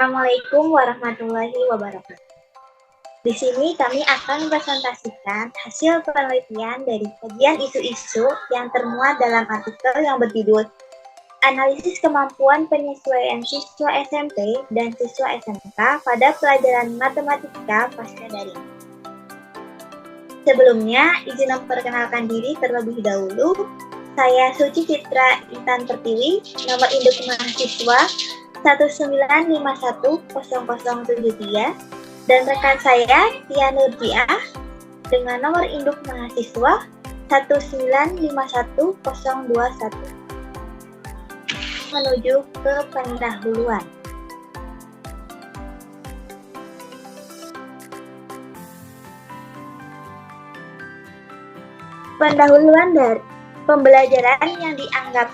Assalamualaikum warahmatullahi wabarakatuh. Di sini kami akan mempresentasikan hasil penelitian dari kajian isu-isu yang termuat dalam artikel yang berjudul Analisis Kemampuan Penyesuaian Siswa SMP dan Siswa SMK pada Pelajaran Matematika Pasca Daring. Sebelumnya, izin memperkenalkan diri terlebih dahulu. Saya Suci Citra Intan Pertiwi, nomor induk mahasiswa 195100073, dan rekan saya Tia Nurjiah dengan nomor induk mahasiswa 1951021. Menuju ke pendahuluan. Pendahuluan dari pembelajaran yang dianggap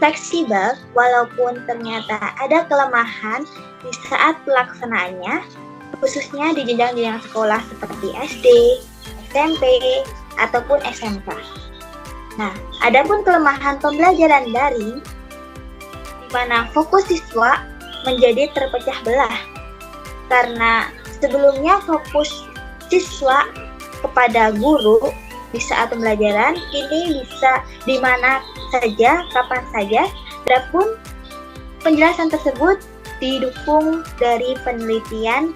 fleksibel walaupun ternyata ada kelemahan di saat pelaksanaannya, khususnya di jenjang-jenjang sekolah seperti SD, SMP, ataupun SMK. Nah, adapun kelemahan pembelajaran daring, di mana fokus siswa menjadi terpecah belah, karena sebelumnya fokus siswa kepada guru di saat pembelajaran, kini bisa di mana saja, kapan saja. Adapun penjelasan tersebut didukung dari penelitian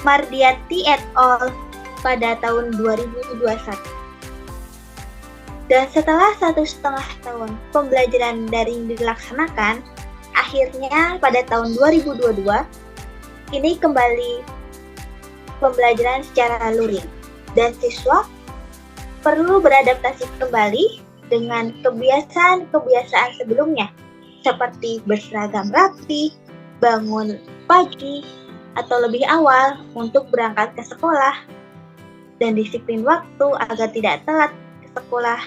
Mardiati et al. Pada tahun 2021. Dan setelah 1,5 tahun pembelajaran daring dilaksanakan, akhirnya pada tahun 2022, ini kembali pembelajaran secara luring. Dan siswa perlu beradaptasi kembali dengan kebiasaan-kebiasaan sebelumnya, seperti berseragam rapi, bangun pagi atau lebih awal untuk berangkat ke sekolah, dan disiplin waktu agar tidak telat ke sekolah,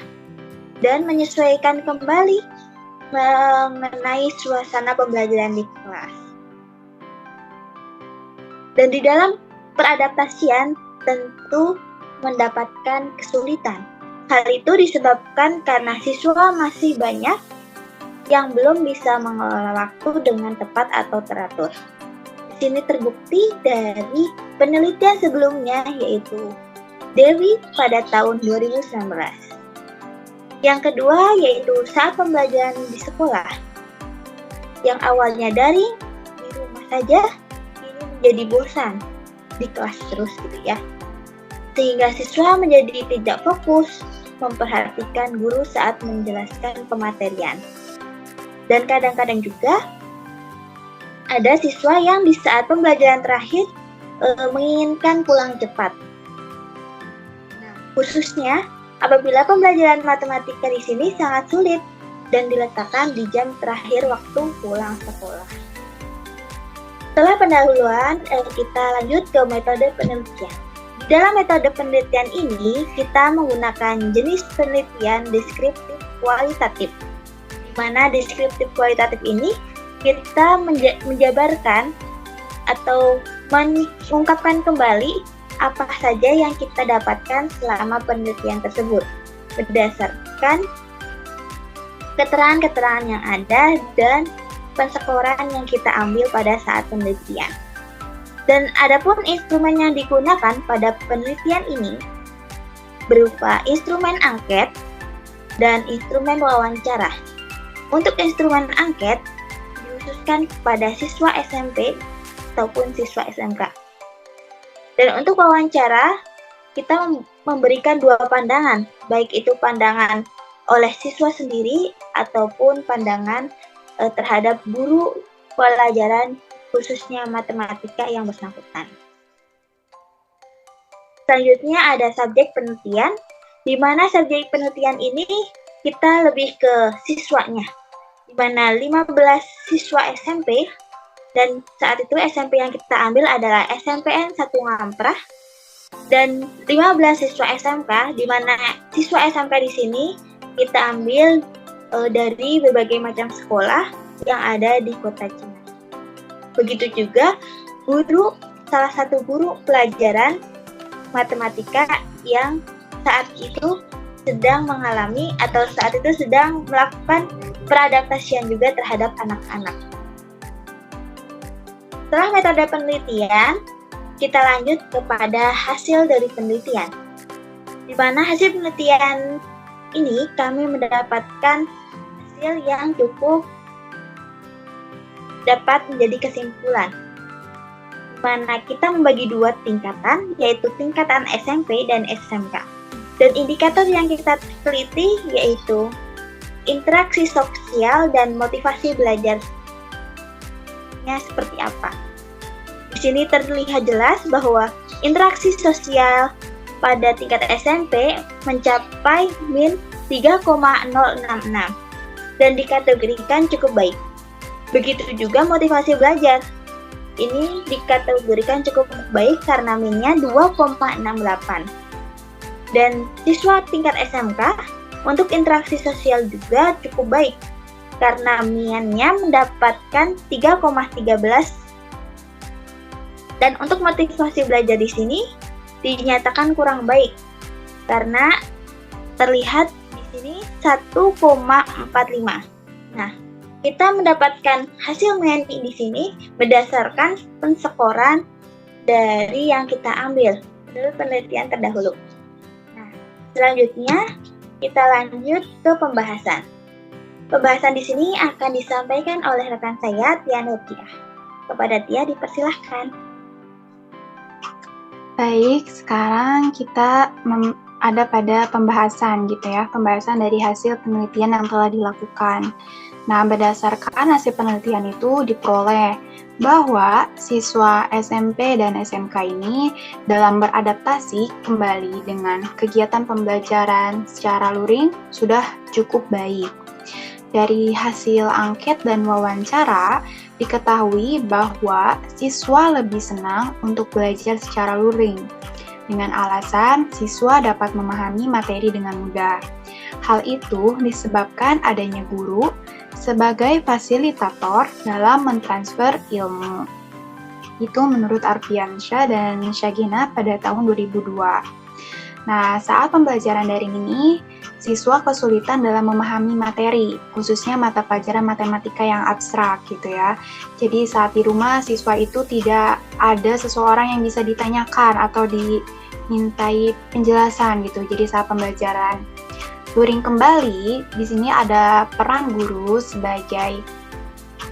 dan menyesuaikan kembali mengenai suasana pembelajaran di kelas. Dan di dalam peradaptasian tentu mendapatkan kesulitan. Hal itu disebabkan karena siswa masih banyak yang belum bisa mengelola waktu dengan tepat atau teratur. Di sini terbukti dari penelitian sebelumnya, yaitu Dewi pada tahun 2019. Yang kedua yaitu saat pembelajaran di sekolah. Yang awalnya daring, di rumah saja, ini menjadi bosan di kelas terus gitu ya. Sehingga siswa menjadi tidak fokus memperhatikan guru saat menjelaskan pematerian. Dan kadang-kadang juga ada siswa yang di saat pembelajaran terakhir menginginkan pulang cepat. Nah, khususnya apabila pembelajaran matematika di sini sangat sulit dan diletakkan di jam terakhir waktu pulang sekolah. Setelah pendahuluan, kita lanjut ke metode penelitian. Dalam metode penelitian ini, kita menggunakan jenis penelitian deskriptif kualitatif. Di mana deskriptif kualitatif ini kita menjabarkan atau mengungkapkan kembali apa saja yang kita dapatkan selama penelitian tersebut berdasarkan keterangan-keterangan yang ada dan penskoran yang kita ambil pada saat penelitian. Dan adapun instrumen yang digunakan pada penelitian ini berupa instrumen angket dan instrumen wawancara. Untuk instrumen angket dikhususkan kepada siswa SMP ataupun siswa SMK. Dan untuk wawancara, kita memberikan dua pandangan, baik itu pandangan oleh siswa sendiri ataupun pandangan terhadap guru pelajaran khususnya matematika yang bersangkutan. Selanjutnya ada subjek penelitian, di mana subjek penelitian ini kita lebih ke siswanya, di mana 15 siswa SMP, dan saat itu SMP yang kita ambil adalah SMPN 1 Ngamprah, dan 15 siswa SMK, di mana siswa SMK di sini kita ambil dari berbagai macam sekolah yang ada di kota Cimahi. Begitu juga salah satu guru pelajaran matematika yang saat itu sedang mengalami atau saat itu sedang melakukan peradaptasian juga terhadap anak-anak. Setelah metode penelitian, kita lanjut kepada hasil dari penelitian. Di mana hasil penelitian ini kami mendapatkan hasil yang cukup dapat menjadi kesimpulan. Di mana kita membagi dua tingkatan, yaitu tingkatan SMP dan SMK. Dan indikator yang kita teliti yaitu interaksi sosial dan motivasi belajarnya seperti apa. Di sini terlihat jelas bahwa interaksi sosial pada tingkat SMP mencapai min 3,066 dan dikategorikan cukup baik. Begitu juga motivasi belajar. Ini dikategorikan cukup baik karena minnya 2,68. Dan siswa tingkat SMK untuk interaksi sosial juga cukup baik karena minnya mendapatkan 3,13. Dan untuk motivasi belajar di sini dinyatakan kurang baik karena terlihat di sini 1,45. Nah, kita mendapatkan hasil MNI di sini berdasarkan penskoran dari yang kita ambil dari penelitian terdahulu. Nah, selanjutnya kita lanjut ke pembahasan. Pembahasan di sini akan disampaikan oleh rekan saya, Tia Nurdiah. Kepada Tia dipersilahkan. Baik, sekarang kita ada pada pembahasan gitu ya, pembahasan dari hasil penelitian yang telah dilakukan. Nah, berdasarkan hasil penelitian itu diperoleh bahwa siswa SMP dan SMK ini dalam beradaptasi kembali dengan kegiatan pembelajaran secara luring sudah cukup baik. Dari hasil angket dan wawancara, diketahui bahwa siswa lebih senang untuk belajar secara luring, dengan alasan siswa dapat memahami materi dengan mudah. Hal itu disebabkan adanya guru sebagai fasilitator dalam mentransfer ilmu. Itu menurut Arfiansyah dan Syagina pada tahun 2002. Nah, saat pembelajaran daring ini, siswa kesulitan dalam memahami materi, khususnya mata pelajaran matematika yang abstrak gitu ya. Jadi saat di rumah, siswa itu tidak ada seseorang yang bisa ditanyakan atau dimintai penjelasan gitu. Jadi saat pembelajaran luring kembali, di sini ada peran guru sebagai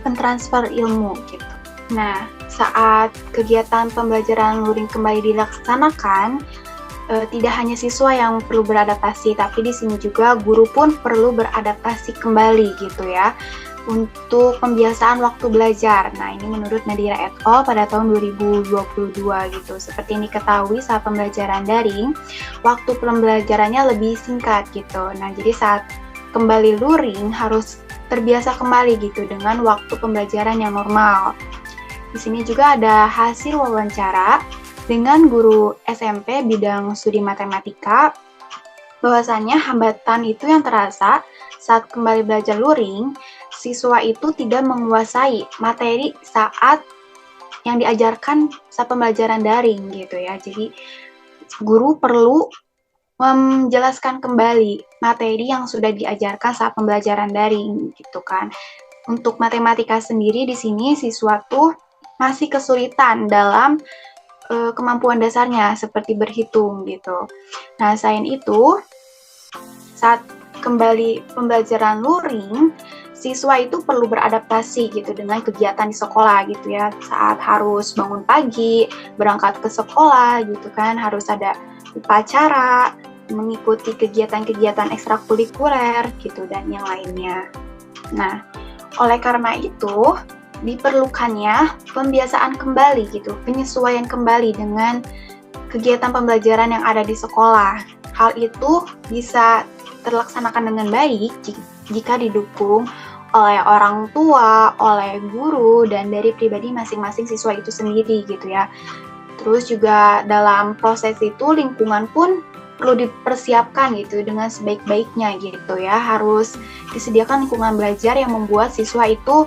pentransfer ilmu gitu. Nah, saat kegiatan pembelajaran luring kembali dilaksanakan, tidak hanya siswa yang perlu beradaptasi, tapi di sini juga guru pun perlu beradaptasi kembali gitu ya untuk pembiasaan waktu belajar. Nah, ini menurut Nadira et al. Pada tahun 2022 gitu. Seperti yang diketahui saat pembelajaran daring, waktu pembelajarannya lebih singkat gitu. Nah, jadi saat kembali luring harus terbiasa kembali gitu dengan waktu pembelajaran yang normal. Di sini juga ada hasil wawancara dengan guru SMP bidang studi matematika, bahwasannya hambatan itu yang terasa saat kembali belajar luring, siswa itu tidak menguasai materi saat yang diajarkan saat pembelajaran daring gitu ya. Jadi guru perlu menjelaskan kembali materi yang sudah diajarkan saat pembelajaran daring gitu kan. Untuk matematika sendiri di sini siswa tuh masih kesulitan dalam kemampuan dasarnya seperti berhitung gitu. Nah, selain itu, saat kembali pembelajaran luring, siswa itu perlu beradaptasi gitu dengan kegiatan di sekolah gitu ya. Saat harus bangun pagi, berangkat ke sekolah gitu kan, harus ada upacara, mengikuti kegiatan-kegiatan ekstrakurikuler gitu dan yang lainnya. Nah, oleh karena itu, diperlukannya pembiasaan kembali gitu, penyesuaian kembali dengan kegiatan pembelajaran yang ada di sekolah. Hal itu bisa terlaksanakan dengan baik jika didukung oleh orang tua, oleh guru, dan dari pribadi masing-masing siswa itu sendiri gitu ya. Terus juga dalam proses itu lingkungan pun perlu dipersiapkan gitu dengan sebaik-baiknya gitu ya. Harus disediakan lingkungan belajar yang membuat siswa itu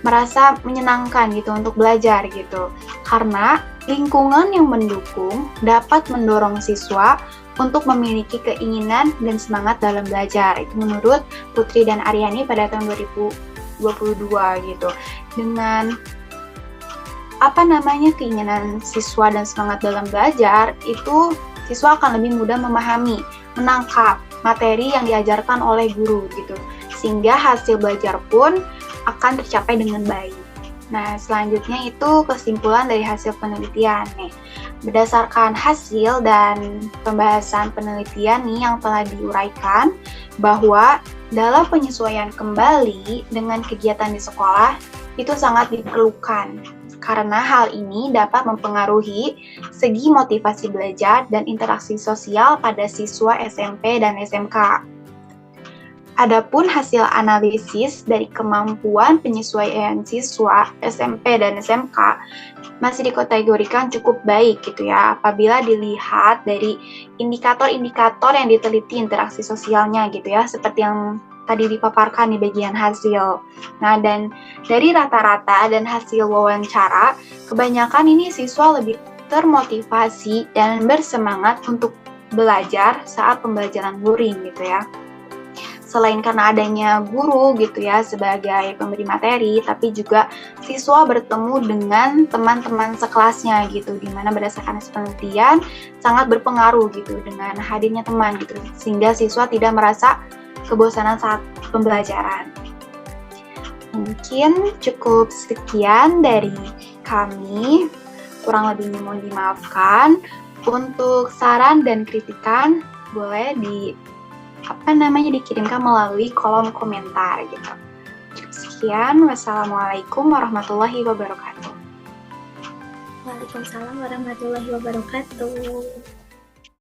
merasa menyenangkan gitu untuk belajar gitu. Karena lingkungan yang mendukung dapat mendorong siswa untuk memiliki keinginan dan semangat dalam belajar. Itu menurut Putri dan Aryani pada tahun 2022 gitu. Dengan keinginan siswa dan semangat dalam belajar, itu siswa akan lebih mudah memahami, menangkap materi yang diajarkan oleh guru gitu. Sehingga hasil belajar pun akan tercapai dengan baik. Nah, selanjutnya itu kesimpulan dari hasil penelitian nih. Berdasarkan hasil dan pembahasan penelitian nih yang telah diuraikan, bahwa dalam penyesuaian kembali dengan kegiatan di sekolah itu sangat diperlukan. Karena hal ini dapat mempengaruhi segi motivasi belajar dan interaksi sosial pada siswa SMP dan SMK. Adapun hasil analisis dari kemampuan penyesuaian siswa SMP dan SMK masih dikategorikan cukup baik gitu ya, apabila dilihat dari indikator-indikator yang diteliti interaksi sosialnya gitu ya, seperti yang tadi dipaparkan di bagian hasil. Nah, dan dari rata-rata dan hasil wawancara, kebanyakan ini siswa lebih termotivasi dan bersemangat untuk belajar saat pembelajaran luring gitu ya. Selain karena adanya guru gitu ya sebagai pemberi materi, tapi juga siswa bertemu dengan teman-teman sekelasnya gitu, dimana berdasarkan hasil penelitian sangat berpengaruh gitu dengan hadirnya teman gitu, sehingga siswa tidak merasa kebosanan saat pembelajaran. Mungkin cukup sekian dari kami, kurang lebihnya mohon dimaafkan. Untuk saran dan kritikan boleh dikirimkan melalui kolom komentar gitu. Cukup sekian, wassalamualaikum warahmatullahi wabarakatuh. Waalaikumsalam warahmatullahi wabarakatuh.